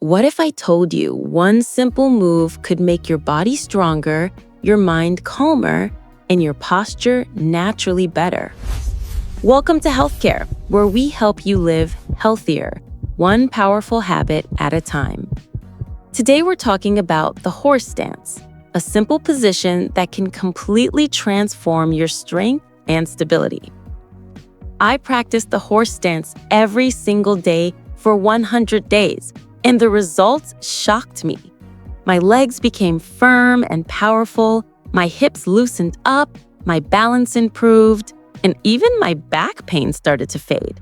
What if I told you one simple move could make your body stronger, your mind calmer, and your posture naturally better? Welcome to Healthcare, where we help you live healthier, one powerful habit at a time. Today we're talking about the horse stance, a simple position that can completely transform your strength and stability. I practiced the horse stance every single day for 100 days, and the results shocked me. My legs became firm and powerful, my hips loosened up, my balance improved, and even my back pain started to fade.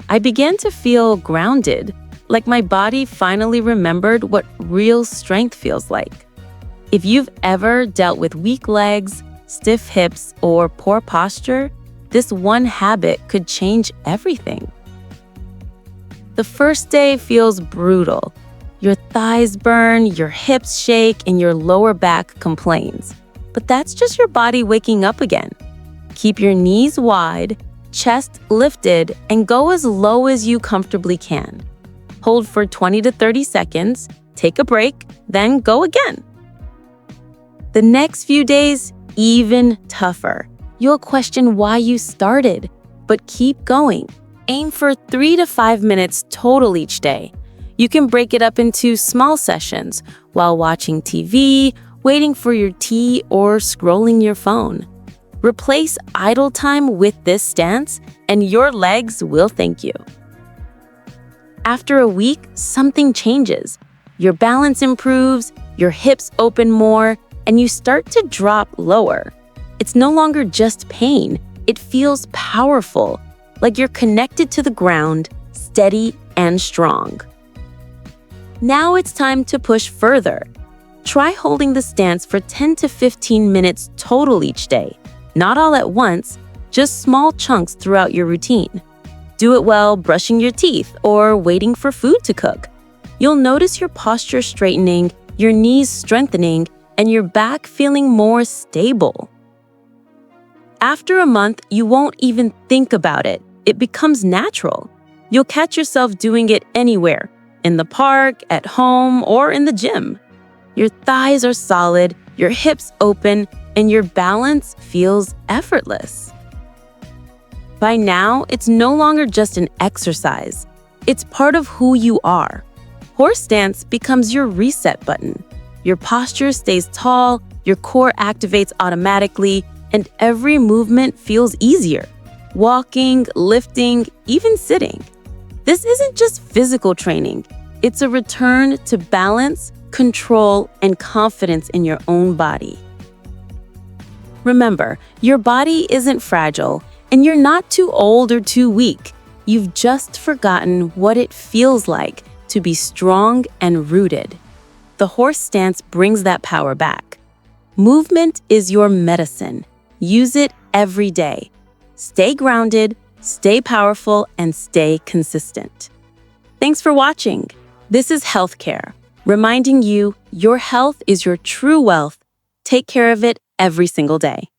I began to feel grounded, like my body finally remembered what real strength feels like. If you've ever dealt with weak legs, stiff hips, or poor posture, this one habit could change everything. The first day feels brutal. Your thighs burn, your hips shake, and your lower back complains. But that's just your body waking up again. Keep your knees wide, chest lifted, and go as low as you comfortably can. Hold for 20 to 30 seconds, take a break, then go again. The next few days, even tougher. You'll question why you started, but keep going. Aim for 3 to 5 minutes total each day. You can break it up into small sessions while watching TV, waiting for your tea, or scrolling your phone. Replace idle time with this stance, and your legs will thank you. After a week, something changes. Your balance improves, your hips open more, and you start to drop lower. It's no longer just pain. It feels powerful, like you're connected to the ground, steady and strong. Now it's time to push further. Try holding the stance for 10 to 15 minutes total each day. Not all at once, just small chunks throughout your routine. Do it while brushing your teeth or waiting for food to cook. You'll notice your posture straightening, your knees strengthening, and your back feeling more stable. After a month, you won't even think about it. It becomes natural. You'll catch yourself doing it anywhere, in the park, at home, or in the gym. Your thighs are solid, your hips open, and your balance feels effortless. By now, it's no longer just an exercise. It's part of who you are. Horse stance becomes your reset button. Your posture stays tall, your core activates automatically, and every movement feels easier. Walking, lifting, even sitting. This isn't just physical training. It's a return to balance, control, and confidence in your own body. Remember, your body isn't fragile, and you're not too old or too weak. You've just forgotten what it feels like to be strong and rooted. The horse stance brings that power back. Movement is your medicine. Use it every day. Stay grounded, stay powerful, and stay consistent. Thanks for watching. This is Healthcare, reminding you your health is your true wealth. Take care of it every single day.